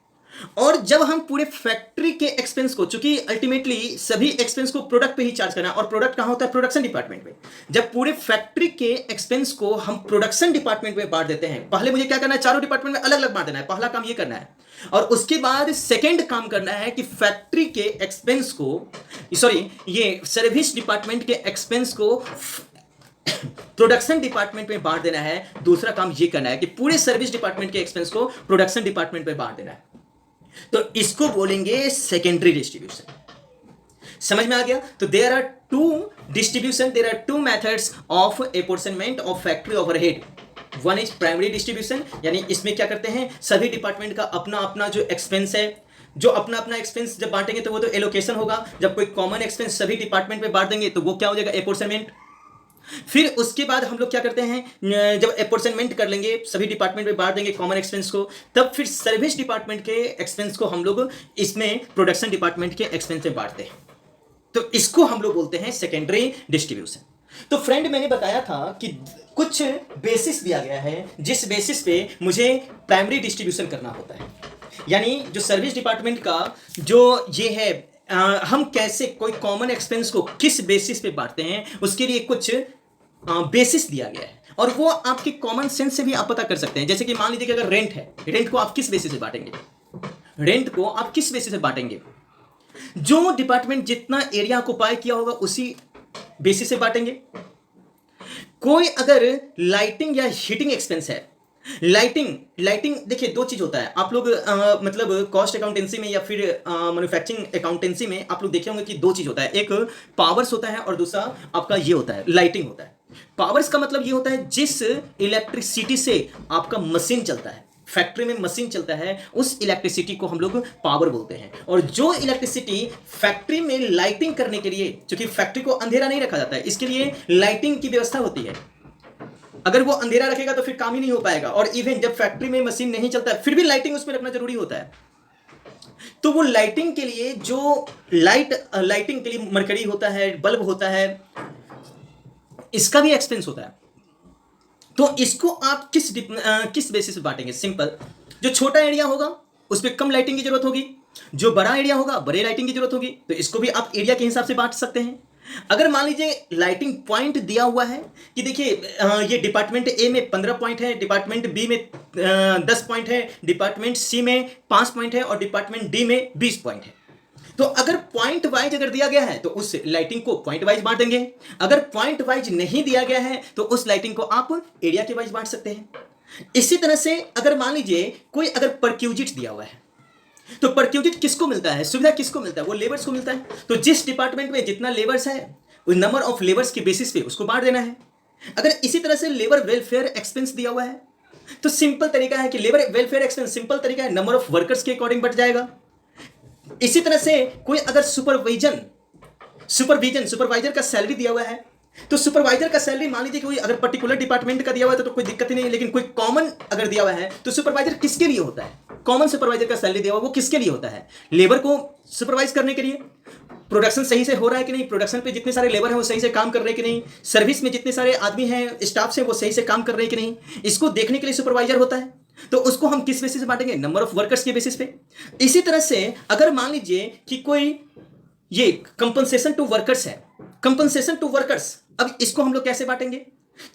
Speaker 1: और जब हम पूरे फैक्ट्री के एक्सपेंस को, चूंकि अल्टीमेटली सभी एक्सपेंस को प्रोडक्ट पे ही चार्ज करना है और प्रोडक्ट कहां होता है, प्रोडक्शन डिपार्टमेंट में। जब पूरे फैक्ट्री के एक्सपेंस को हम प्रोडक्शन डिपार्टमेंट में बांट देते हैं, पहले मुझे क्या करना है, चारों डिपार्टमेंट में अलग अलग बांट देना है, पहला काम ये करना है। और उसके बाद सेकेंड काम करना है कि फैक्ट्री के एक्सपेंस को, ये सर्विस डिपार्टमेंट के एक्सपेंस को प्रोडक्शन डिपार्टमेंट में बांट देना है। दूसरा काम ये करना है कि पूरे सर्विस डिपार्टमेंट के एक्सपेंस को प्रोडक्शन डिपार्टमेंट में बांट देना है। तो इसको बोलेंगे सेकेंडरी डिस्ट्रीब्यूशन। समझ में आ गया? तो there are two methods of apportionment of factory overhead. One is primary distribution, यानी इसमें क्या करते हैं, सभी डिपार्टमेंट का अपना अपना जो एक्सपेंस है, जो अपना अपना एक्सपेंस जब बांटेंगे तो वो तो एलोकेशन होगा। जब कोई कॉमन एक्सपेंस सभी डिपार्टमेंट में बांट देंगे तो वो क्या हो जाएगा, एपोर्शनमेंट। फिर उसके बाद हम लोग क्या करते हैं, जब एपोर्शनमेंट कर लेंगे, सभी डिपार्टमेंट में बांट देंगे कॉमन एक्सपेंस को, तब फिर सर्विस डिपार्टमेंट के एक्सपेंस को हम लोग इसमें प्रोडक्शन डिपार्टमेंट के एक्सपेंस में बांटते हैं। तो इसको हम लोग बोलते हैं सेकेंडरी डिस्ट्रीब्यूशन। तो फ्रेंड, मैंने बताया था कि कुछ बेसिस दिया गया है जिस बेसिस पे मुझे प्राइमरी डिस्ट्रीब्यूशन करना होता है, यानी जो सर्विस डिपार्टमेंट का जो ये है, हम कैसे कोई कॉमन एक्सपेंस को किस बेसिस पे बांटते हैं, उसके लिए कुछ बेसिस दिया गया है। और वो आपके कॉमन सेंस से भी आप पता कर सकते हैं। जैसे कि मान लीजिए कि अगर रेंट है, रेंट को आप किस बेसिस से बांटेंगे, रेंट को आप किस बेसिस से बांटेंगे, जो डिपार्टमेंट जितना एरिया ऑक्युपाई किया होगा उसी बेसिस से बांटेंगे। कोई अगर लाइटिंग या हीटिंग एक्सपेंस है, लाइटिंग देखिए दो चीज होता है। आप लोग मतलब कॉस्ट अकाउंटेंसी में या फिर मैन्युफैक्चरिंग अकाउंटेंसी में आप लोग देखे होंगे कि दो चीज होता है, एक पावर्स होता है और दूसरा आपका ये होता है, लाइटिंग होता है। पावर्स का मतलब ये होता है जिस इलेक्ट्रिसिटी से आपका मशीन चलता है, फैक्ट्री में मशीन चलता है, उस इलेक्ट्रिसिटी को हम लोग पावर बोलते हैं। और जो इलेक्ट्रिसिटी फैक्ट्री में लाइटिंग करने के लिए, क्योंकि फैक्ट्री को अंधेरा नहीं रखा जाता है, इसके लिए लाइटिंग की व्यवस्था होती है। अगर वो अंधेरा रखेगा तो फिर काम ही नहीं हो पाएगा। और इवन जब फैक्ट्री में मशीन नहीं चलता है फिर भी लाइटिंग उसमें रखना जरूरी होता है। तो वो लाइटिंग के लिए जो लाइटिंग के लिए मरकरी होता है, बल्ब होता है, इसका भी एक्सपेंस होता है। तो इसको आप किस बेसिस पे बांटेंगे? सिंपल, जो छोटा एरिया होगा उस पर कम लाइटिंग की जरूरत होगी, जो बड़ा एरिया होगा बड़े लाइटिंग की जरूरत होगी। तो इसको भी आप एरिया के हिसाब से बांट सकते हैं। अगर मान लीजिए लाइटिंग पॉइंट दिया हुआ है कि देखिए ये डिपार्टमेंट ए में 15 पॉइंट है, डिपार्टमेंट बी में 10 पॉइंट है, डिपार्टमेंट सी में 5 पॉइंट है और डिपार्टमेंट डी में 20 पॉइंट है। तो अगर पॉइंट वाइज अगर दिया गया है तो उस लाइटिंग को पॉइंट वाइज बांट देंगे। अगर पॉइंट वाइज नहीं दिया गया है तो उस लाइटिंग को आप एरिया के वाइज बांट सकते हैं। इसी तरह से अगर मान लीजिए कोई अगर परक्यूजिट दिया हुआ है तो परक्यूजिट किसको मिलता है, सुविधा किसको मिलता है? वो लेबर्स को मिलता है। तो जिस डिपार्टमेंट में जितना लेबर्स है उस नंबर ऑफ लेबर्स के बेसिस पे उसको बांट देना है। अगर इसी तरह से लेबर वेलफेयर एक्सपेंस दिया हुआ है तो सिंपल तरीका है कि लेबर वेलफेयर एक्सपेंस सिंपल तरीका है, नंबर ऑफ वर्कर्स के अकॉर्डिंग बढ़ जाएगा। इसी तरह से कोई अगर सुपरवाइजर का सैलरी दिया हुआ है तो सुपरवाइजर का सैलरी मान लीजिए कोई अगर पर्टिकुलर डिपार्टमेंट का दिया हुआ है तो कोई दिक्कत ही नहीं है। लेकिन कोई कॉमन अगर दिया हुआ है तो सुपरवाइजर किसके लिए होता है? कॉमन सुपरवाइजर का सैलरी दिया हुआ वो किसके लिए होता है? लेबर को सुपरवाइज करने के लिए, प्रोडक्शन सही से हो रहा है कि नहीं, प्रोडक्शन पे जितने सारे लेबर हैं वो सही से काम कर रहे हैं कि नहीं, सर्विस में जितने सारे आदमी हैं स्टाफ से वो सही से काम कर रहे हैं कि नहीं, इसको देखने के लिए सुपरवाइजर होता है। तो उसको हम किस बेसिस पे बांटेंगे? नंबर ऑफ वर्कर्स के बेसिस पे। इसी तरह से अगर मान लीजिए कि कोई ये कंपनसेशन टू वर्कर्स है, कंपनसेशन टू वर्कर्स, अब इसको हम लोग कैसे बांटेंगे?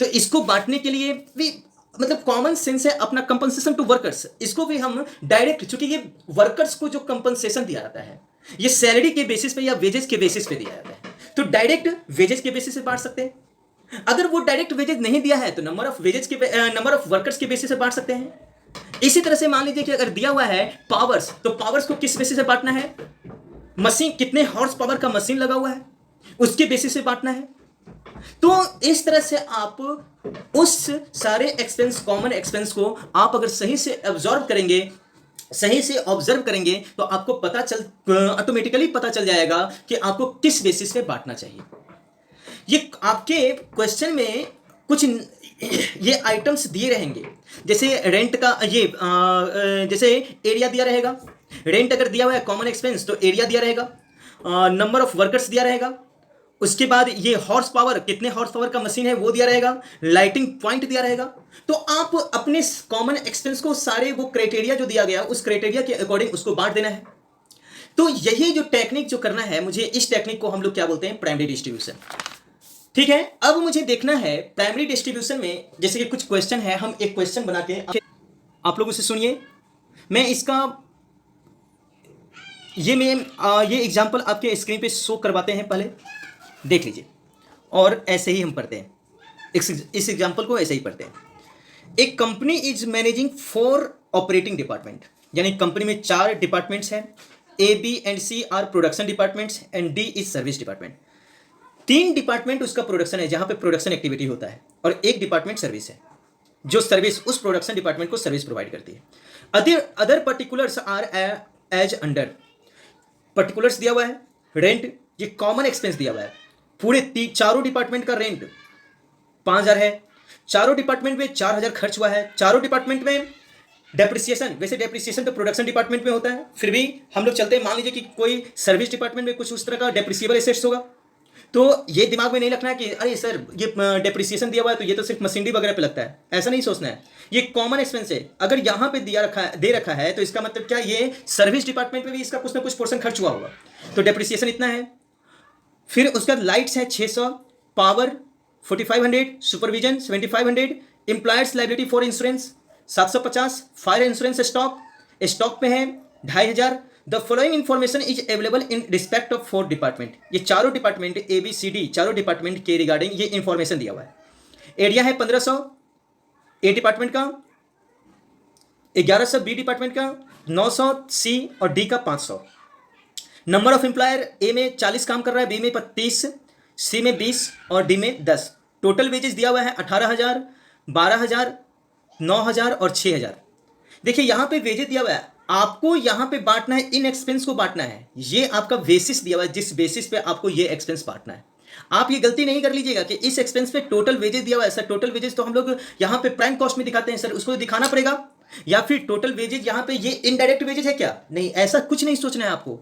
Speaker 1: तो इसको बांटने के लिए भी मतलब कॉमन सेंस है अपना, कंपनसेशन टू वर्कर्स, इसको भी हम डायरेक्ट, चूंकि ये वर्कर्स को जो कंपनसेशन दिया जाता है ये सैलरी के बेसिस पे या वेजेस के बेसिस पे दिया जाता है, तो डायरेक्ट वेजेस के बेसिस पे बांट सकते हैं। अगर वो डायरेक्ट वेजेस नहीं दिया है तो नंबर ऑफ वर्कर्स के बेसिस पे बांट सकते हैं। इसी तरह से मान लीजिए कि अगर दिया हुआ है पावर्स, तो पावर्स को किस बेसिस से बांटना है? मशीन कितने हॉर्स पावर का मशीन लगा हुआ है उसके बेसिस से बांटना है। तो इस तरह से आप उस सारे एक्सपेंस, कॉमन एक्सपेंस को आप अगर सही से ऑब्जर्व करेंगे तो आपको ऑटोमेटिकली पता चल जाएगा कि आपको किस बेसिस पे बांटना चाहिए। ये आपके क्वेश्चन में कुछ ये आइटम्स दिए रहेंगे, जैसे रेंट का जैसे एरिया दिया रहेगा, रेंट अगर दिया हुआ है कॉमन एक्सपेंस तो एरिया दिया रहेगा, नंबर ऑफ वर्कर्स दिया रहेगा, उसके बाद ये हॉर्स पावर, कितने हॉर्स पावर का मशीन है वो दिया रहेगा, लाइटिंग पॉइंट दिया रहेगा। तो आप अपने कॉमन एक्सपेंस को सारे वो क्राइटेरिया जो दिया गया उस क्राइटेरिया के अकॉर्डिंग उसको बांट देना है। तो यही जो टेक्निक जो करना है मुझे, इस टेक्निक को हम लोग क्या बोलते हैं? Primary distribution. ठीक है, अब मुझे देखना है प्राइमरी डिस्ट्रीब्यूशन में, जैसे कि कुछ क्वेश्चन है, हम एक क्वेश्चन बना के आप लोग उसे सुनिए। मैं इसका ये एग्जाम्पल आपके स्क्रीन पे शो करवाते हैं, पहले देख लीजिए और ऐसे ही हम पढ़ते हैं। इस एग्जाम्पल को ऐसे ही पढ़ते हैं। एक company is managing 4 operating department, यानी कंपनी में 4 डिपार्टमेंट्स हैं। A, B and C are production departments and D is service department. 3 department उसका प्रोडक्शन है, जहां पे प्रोडक्शन एक्टिविटी होता है, और 1 डिपार्टमेंट सर्विस है, जो सर्विस उस प्रोडक्शन डिपार्टमेंट को सर्विस प्रोवाइड करती है। Other particulars are as under. Particulars दिया हुआ है, रेंट, ये कॉमन एक्सपेंस दिया हुआ है, पूरे चारों डिपार्टमेंट का रेंट 5000 है, चारों डिपार्टमेंट में 4000 खर्च हुआ है, चारों डिपार्टमेंट में डेप्रिसिएशन, वैसे डेप्रिसिएशन तो प्रोडक्शन डिपार्टमेंट में होता है, फिर भी हम लोग चलते हैं, मान लीजिए कि कोई सर्विस डिपार्टमेंट में कुछ उस तरह का डेप्रिसिएबल एसेट्स होगा, तो ये दिमाग में नहीं रखना है कि अरे सर ये डेप्रिसिएशन दिया हुआ है तो ये तो सिर्फ मशीनरी वगैरह पे लगता है, ऐसा नहीं सोचना है। ये कॉमन एक्सपेंस है, अगर यहाँ पे दे रखा है तो इसका मतलब क्या, ये सर्विस डिपार्टमेंट में भी इसका कुछ ना कुछ पोर्शन खर्च हुआ होगा, तो डेप्रिसिएशन इतना है। फिर उसके बाद लाइट्स है 600, power 4500, supervision 7500, employers liability for insurance 750, fire insurance stock पे है 2500। The following information is available in respect of 4 department. ये चारों department A B C D चारों डिपार्टमेंट के रिगार्डिंग ये इंफॉर्मेशन दिया हुआ है। एरिया है 1500 ए डिपार्टमेंट का, 1100 बी डिपार्टमेंट का, 900 सी और डी का 500। नंबर ऑफ एम्प्लॉयर, ए में 40 काम कर रहा है, बी में 30, सी में 20 और डी में 10। टोटल वेजेस दिया हुआ है 18,000, 12,000, 9,000 और 6,000। देखिए यहाँ पे वेजेस दिया हुआ है, आपको यहाँ पे बांटना है, इन एक्सपेंस को बांटना है। ये आपका बेसिस दिया हुआ है, जिस बेसिस पे आपको ये एक्सपेंस बांटना है। आप ये गलती नहीं कर लीजिएगा कि इस एक्सपेंस पे टोटल वेजेस दिया हुआ है। सर टोटल वेजेस तो हम लोग यहाँ पे प्राइम कॉस्ट में दिखाते हैं सर, उसको दिखाना पड़ेगा। या फिर टोटल वेजेस यहाँ पे ये इनडायरेक्ट वेजेस है क्या? नहीं, ऐसा कुछ नहीं सोचना है आपको।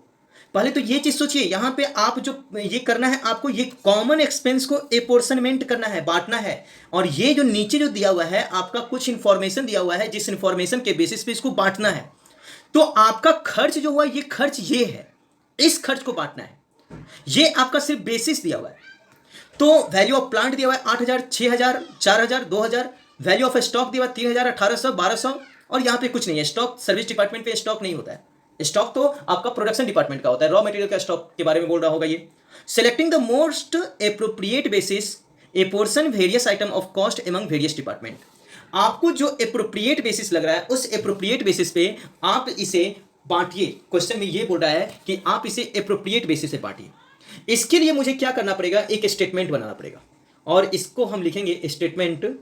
Speaker 1: पहले तो ये चीज सोचिए, यहाँ पे आप जो ये करना है, आपको ये कॉमन एक्सपेंस को एपोर्शनमेंट करना है, बांटना है। और ये जो नीचे जो दिया हुआ है, आपका कुछ इंफॉर्मेशन दिया हुआ है, जिस इंफॉर्मेशन के बेसिस पे इसको बांटना है। तो आपका खर्च जो हुआ, ये खर्च ये है, इस खर्च को बांटना है। ये आपका सिर्फ बेसिस दिया हुआ है। तो वैल्यू ऑफ प्लांट दिया हुआ है 8,000, 6,000, 4,000, 2,000। वैल्यू ऑफ स्टॉक दिया हुआ 3,000, 1,800, 1,200। और यहाँ पे कुछ नहीं है, स्टॉक सर्विस डिपार्टमेंट पे स्टॉक नहीं होता है। स्टॉक तो आपका प्रोडक्शन डिपार्टमेंट का होता है, रॉ मटेरियल का स्टॉक के बारे में बोल रहा होगा ये। Selecting the most appropriate basis A portion various item of cost among various department. आपको जो एप्रोप्रिएट बेसिस लग रहा है, उस एप्रोप्रिएट बेसिस पे आप इसे बांटिए। क्वेश्चन में ये बोल रहा है कि आप इसे एप्रोप्रिएट बेसिस से बांटिए। इसके लिए मुझे क्या करना पड़ेगा? एक स्टेटमेंट बनाना पड़ेगा, और इसको हम लिखेंगे स्टेटमेंट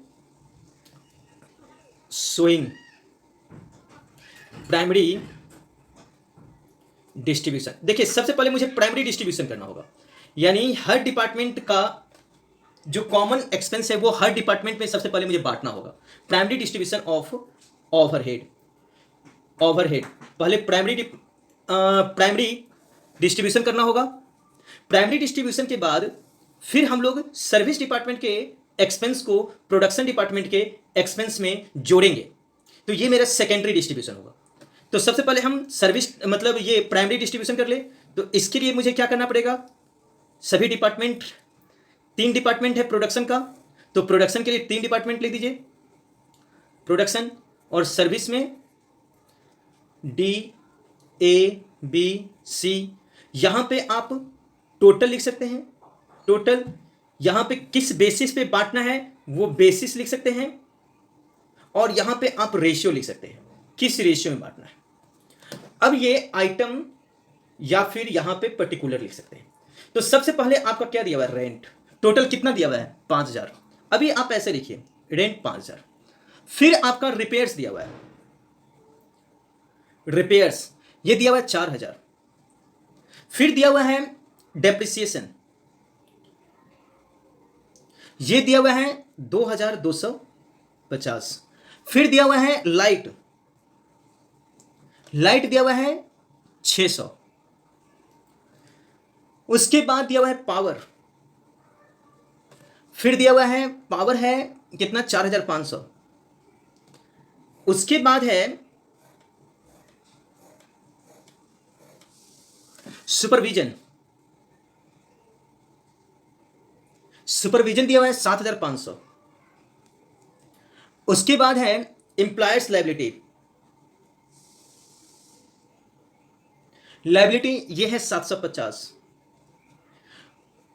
Speaker 1: शोइंग प्राइमरी डिस्ट्रीब्यूशन। देखिए सबसे पहले मुझे प्राइमरी डिस्ट्रीब्यूशन करना होगा, यानी हर डिपार्टमेंट का जो कॉमन एक्सपेंस है वो हर डिपार्टमेंट में सबसे पहले मुझे बांटना होगा। Primary distribution of overhead. पहले प्राइमरी डिस्ट्रीब्यूशन करना होगा। प्राइमरी डिस्ट्रीब्यूशन के बाद फिर हम लोग सर्विस डिपार्टमेंट के एक्सपेंस को प्रोडक्शन डिपार्टमेंट के एक्सपेंस में जोड़ेंगे। तो ये मेरा सेकेंडरी डिस्ट्रीब्यूशन होगा। तो सबसे पहले हम सर्विस मतलब ये प्राइमरी डिस्ट्रीब्यूशन कर ले। तो इसके लिए मुझे क्या करना पड़ेगा? सभी डिपार्टमेंट, 3 डिपार्टमेंट है प्रोडक्शन का, तो प्रोडक्शन के लिए 3 डिपार्टमेंट लिख दीजिए, प्रोडक्शन। और सर्विस में DABC। यहां पे आप टोटल लिख सकते हैं, टोटल। यहां पे किस बेसिस पे बांटना है वो बेसिस लिख सकते हैं, और यहां पे आप रेशियो लिख सकते हैं, किस रेशियो में बांटना है। अब ये आइटम या फिर यहां पे पर्टिकुलर लिख सकते हैं। तो सबसे पहले आपका क्या दिया हुआ है? रेंट। टोटल कितना दिया हुआ है? 5,000। अभी आप ऐसे लिखिए, रेंट 5,000। फिर आपका रिपेयर्स दिया हुआ है, रिपेयर्स ये दिया हुआ है 4,000। फिर दिया हुआ है डेप्रिसिएशन, ये दिया हुआ है 2,250। फिर दिया हुआ है लाइट दिया हुआ है 600। उसके बाद दिया हुआ है पावर। फिर दिया हुआ है पावर है कितना? 4,500। उसके बाद है सुपरविजन दिया हुआ है 7,500। उसके बाद है एम्प्लॉयर्स लायबिलिटी ये है 750।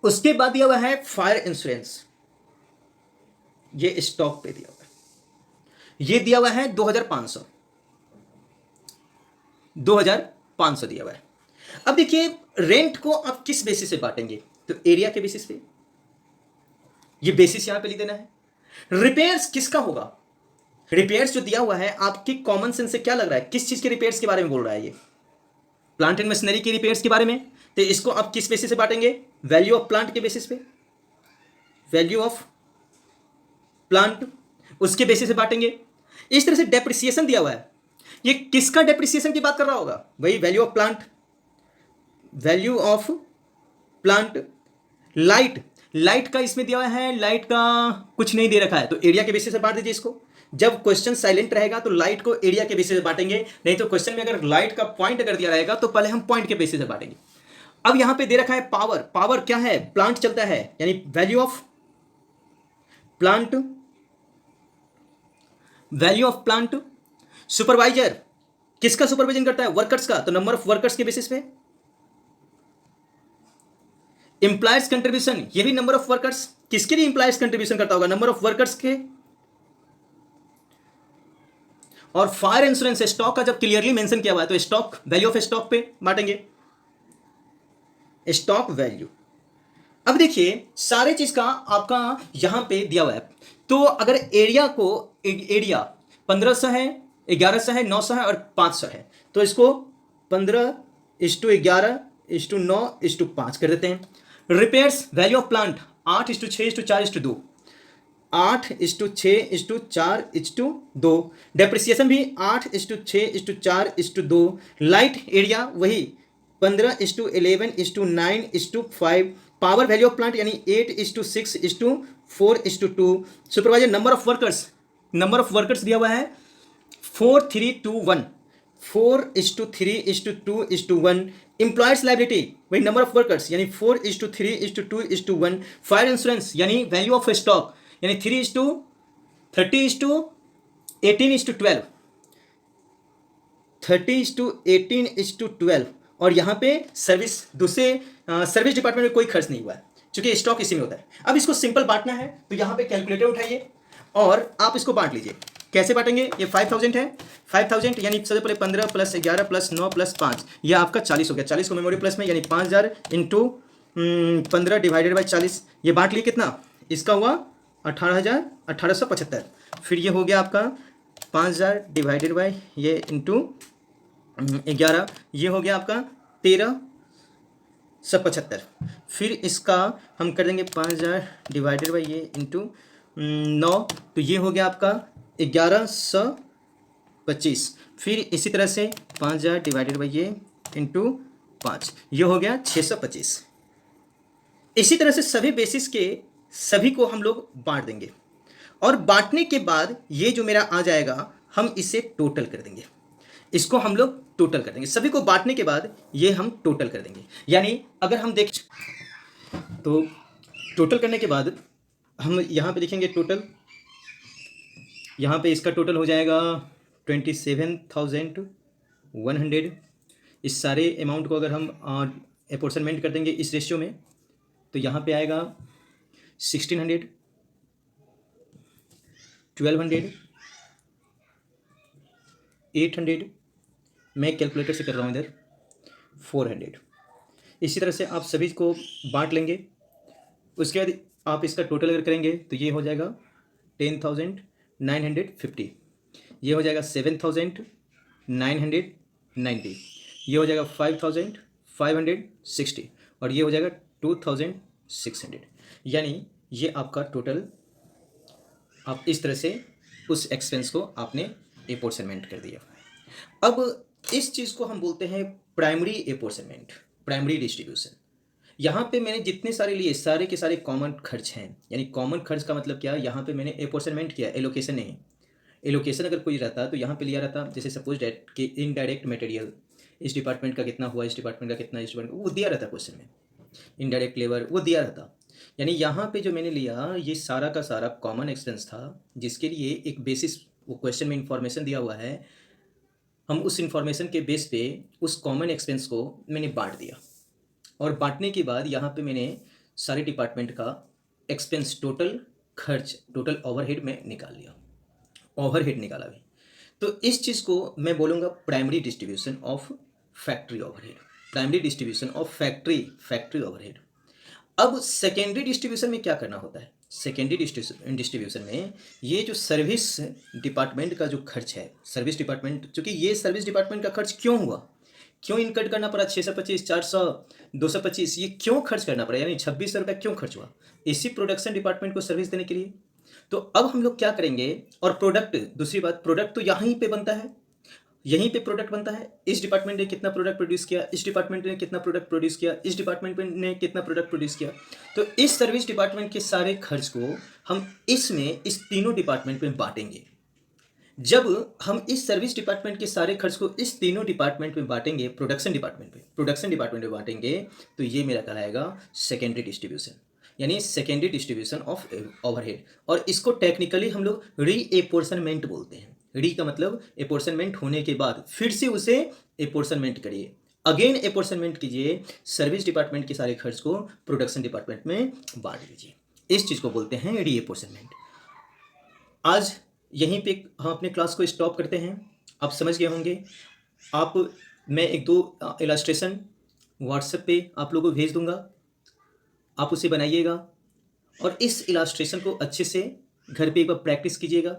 Speaker 1: उसके बाद दिया हुआ है फायर इंश्योरेंस, ये स्टॉक पे दिया हुआ है, ये दिया हुआ है 2,500 दिया हुआ है। अब देखिए रेंट को आप किस बेसिस से बांटेंगे? तो एरिया के बेसिस पे, ये बेसिस यहां पे लिख देना है। रिपेयर्स किसका होगा? रिपेयर्स जो दिया हुआ है आपकी कॉमन सेंस से क्या लग रहा है? किस चीज के रिपेयर्स के बारे में बोल रहा है? ये प्लांट एंड मशीनरी के रिपेयर्स के बारे में। तो इसको आप किस बेसिस से बांटेंगे? वैल्यू ऑफ प्लांट के बेसिस पे, वैल्यू ऑफ प्लांट उसके बेसिस से बांटेंगे। इस तरह से डेप्रिसिएशन दिया हुआ है, ये किसका डेप्रिसिएशन की बात कर रहा होगा? वही वैल्यू ऑफ प्लांट। लाइट का इसमें दिया हुआ है, लाइट का कुछ नहीं दे रखा है, तो एरिया के बेसिस से बांट दीजिए इसको। जब क्वेश्चन साइलेंट रहेगा तो लाइट को एरिया के बेसिस से बांटेंगे, नहीं तो क्वेश्चन में अगर लाइट का पॉइंट अगर दिया रहेगा तो पहले हम पॉइंट के बेसिस से बांटेंगे। अब यहां पे दे रखा है पावर क्या है? प्लांट चलता है, यानी वैल्यू ऑफ प्लांट। सुपरवाइजर किसका सुपरविजन करता है? वर्कर्स का, तो नंबर ऑफ वर्कर्स के बेसिस पे। एम्प्लॉयर्स कंट्रीब्यूशन, ये भी नंबर ऑफ वर्कर्स। किसके लिए एम्प्लॉयर्स कंट्रीब्यूशन करता होगा? नंबर ऑफ वर्कर्स के। और फायर इंश्योरेंस स्टॉक का जब क्लियरली मेंशन किया हुआ है तो स्टॉक, वैल्यू ऑफ स्टॉक पे बांटेंगे, स्टॉक वैल्यू। अब देखिए सारे चीज़ का आपका यहाँ पे दिया हुआ है। तो अगर एरिया को एरिया 1500 है, 1100 है, 900 है और 500 है, तो इसको 15:11:9:5 कर देते हैं। Repairs value of plant 8:6:4:2, 8:6:4:2। Depreciation भी 8:6:4:2। लाइट एरिया वही 15:11:9:5। पावर वैल्यू ऑफ प्लांट यानी 8:6:4:2। सुपरवाइजर नंबर ऑफ वर्कर्स दिया हुआ है 4:3:1, 4:3:2:1। एम्प्लॉयर्स लाइबिलिटी वही नंबर ऑफ वर्कर्स यानी 4:3:2:1। फायर इंश्योरेंस यानी वैल्यू ऑफ स्टॉक यानी 3:30:18:12, 30:18:12। और यहाँ पे सर्विस डिपार्टमेंट में कोई खर्च नहीं हुआ है क्योंकि स्टॉक इसी में होता है। अब इसको सिंपल बांटना है तो यहाँ पे कैलकुलेटर उठाइए और आप इसको बांट लीजिए। कैसे बांटेंगे? ये 5000 है, 5000 यानी सबसे पहले 15 + 11 + 9 + 5, यह आपका 40 हो गया। 40 को मेमोरी प्लस में यानी 5000 × 15 / 40, ये बांट लिए कितना? इसका हुआ 18,875। फिर ये हो गया आपका 5000 / ये इंटू 11, ये हो गया आपका 1375। फिर इसका हम कर देंगे 5000 / ये इंटू 9, तो ये हो गया आपका 1125। फिर इसी तरह से 5000 / ये इंटू 5, ये हो गया 625। इसी तरह से सभी बेसिस के सभी को हम लोग बांट देंगे और बांटने के बाद ये जो मेरा आ जाएगा हम इसे टोटल कर देंगे। इसको हम लोग टोटल कर देंगे, सभी को बांटने के बाद ये हम टोटल कर देंगे। यानी अगर हम देख तो टोटल करने के बाद हम यहाँ पे देखेंगे टोटल, यहाँ पे इसका टोटल हो जाएगा 27,100। इस सारे अमाउंट को अगर हम अपोर्शनमेंट कर देंगे इस रेशियो में तो यहाँ पे आएगा 1600, 1200, 800, मैं कैलकुलेटर से कर रहा हूँ इधर, 400। इसी तरह से आप सभी को बांट लेंगे। उसके बाद आप इसका टोटल अगर करेंगे तो ये हो जाएगा 10,950, ये हो जाएगा 7,990, ये हो जाएगा 5,560 और ये हो जाएगा 2,600। यानी ये आपका टोटल, आप इस तरह से उस एक्सपेंस को आपने अपोर्शनमेंट कर दिया। अब इस चीज़ को हम बोलते हैं प्राइमरी अपोर्शनमेंट, प्राइमरी डिस्ट्रीब्यूशन। यहाँ पे मैंने जितने सारे लिए सारे के सारे कॉमन खर्च हैं, यानी कॉमन खर्च का मतलब क्या, यहाँ पे मैंने अपोर्शनमेंट किया, एलोकेशन नहीं। एलोकेशन अगर कोई रहता तो यहाँ पे लिया रहता, जैसे सपोज डेट कि इनडायरेक्ट मटेरियल इस डिपार्टमेंट का कितना हुआ, इस डिपार्टमेंट का कितना, इस डिपार्टमेंट, वो दिया रहता क्वेश्चन में। इनडायरेक्ट लेबर वो दिया रहता। यानी यहाँ पे जो मैंने लिया ये सारा का सारा कॉमन एक्सपेंस था जिसके लिए एक बेसिस वो क्वेश्चन में इंफॉर्मेशन दिया हुआ है। हम उस इंफॉर्मेशन के बेस पे उस कॉमन एक्सपेंस को मैंने बांट दिया और बांटने के बाद यहाँ पे मैंने सारे डिपार्टमेंट का एक्सपेंस टोटल खर्च, टोटल ओवरहेड में निकाल लिया, ओवरहेड निकाला भी। तो इस चीज़ को मैं बोलूँगा primary distribution of factory overhead, primary distribution of factory overhead. अब सेकेंडरी डिस्ट्रीब्यूशन में क्या करना होता है? सेकेंडरी डिस्ट्रीब्यूशन में ये जो सर्विस डिपार्टमेंट का जो खर्च है, सर्विस डिपार्टमेंट, चूँकि ये सर्विस डिपार्टमेंट का खर्च क्यों हुआ, क्यों इनकट करना पड़ा 625, 400, 225, ये क्यों खर्च करना पड़ा, यानी 26 रुपये क्यों खर्च हुआ इसी प्रोडक्शन डिपार्टमेंट को सर्विस देने के लिए। तो अब हम लोग क्या करेंगे, और प्रोडक्ट, दूसरी बात, प्रोडक्ट तो यहीं पे बनता है, यहीं पे प्रोडक्ट बनता है। इस डिपार्टमेंट ने कितना प्रोडक्ट प्रोड्यूस किया, इस डिपार्टमेंट ने कितना प्रोडक्ट प्रोड्यूस किया, इस डिपार्टमेंट ने कितना प्रोडक्ट प्रोड्यूस किया। तो इस सर्विस डिपार्टमेंट के सारे खर्च को हम इसमें इस तीनों डिपार्टमेंट में बांटेंगे। जब हम इस सर्विस डिपार्टमेंट के सारे खर्च को इस तीनों डिपार्टमेंट में बांटेंगे, प्रोडक्शन डिपार्टमेंट में बांटेंगे, तो ये मेरा कहलाएगा सेकेंडरी डिस्ट्रीब्यूशन, यानी सेकेंडरी डिस्ट्रीब्यूशन ऑफ ओवरहेड। और इसको टेक्निकली हम लोग रीअपोर्शनमेंट बोलते हैं। री का मतलब अपोर्शनमेंट होने के बाद फिर से उसे अपोर्शनमेंट करिए, अगेन अपोर्शनमेंट कीजिए, सर्विस डिपार्टमेंट के सारे खर्च को प्रोडक्शन डिपार्टमेंट में बांट लीजिए। इस चीज़ को बोलते हैं रीअपोर्शनमेंट। आज यहीं पे हम अपने क्लास को स्टॉप करते हैं। आप समझ गए होंगे। मैं 1-2 इलस्ट्रेशन व्हाट्सएप पे आप लोगों को भेज दूंगा। आप उसे बनाइएगा और इस इलास्ट्रेशन को अच्छे से घर पे एक बार प्रैक्टिस कीजिएगा।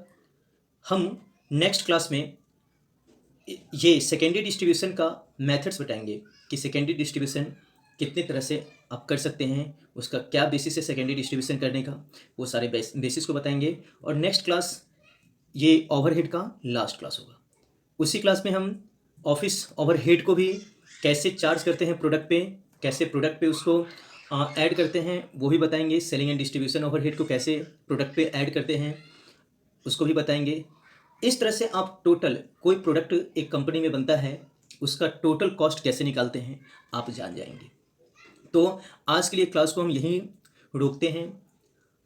Speaker 1: हम नेक्स्ट क्लास में ये सेकेंडरी डिस्ट्रीब्यूशन का मेथड्स बताएंगे कि सेकेंडरी डिस्ट्रीब्यूशन कितने तरह से आप कर सकते हैं, उसका क्या बेसिस है सेकेंडरी डिस्ट्रीब्यूशन करने का, वो सारे बेसिस को बताएंगे। और नेक्स्ट क्लास ये ओवरहेड का लास्ट क्लास होगा। उसी क्लास में हम ऑफिस ओवरहेड को भी कैसे चार्ज करते हैं प्रोडक्ट पे, कैसे प्रोडक्ट पे उसको ऐड करते हैं वो भी बताएंगे। सेलिंग एंड डिस्ट्रीब्यूशन ओवरहेड को कैसे प्रोडक्ट पे ऐड करते हैं उसको भी बताएंगे। इस तरह से आप टोटल कोई प्रोडक्ट एक कंपनी में बनता है उसका टोटल कॉस्ट कैसे निकालते हैं आप जान जाएंगे। तो आज के लिए क्लास को हम यहीं रोकते हैं,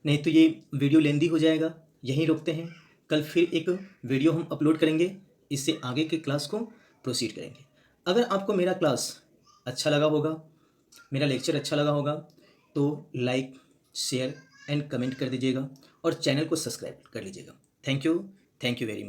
Speaker 1: नहीं तो ये वीडियो लेंदी हो जाएगा। यहीं रोकते हैं, कल फिर एक वीडियो हम अपलोड करेंगे, इससे आगे के क्लास को प्रोसीड करेंगे। अगर आपको मेरा क्लास अच्छा लगा होगा, मेरा लेक्चर अच्छा लगा होगा तो लाइक शेयर एंड कमेंट कर दीजिएगा और चैनल को सब्सक्राइब कर लीजिएगा। Thank you very much.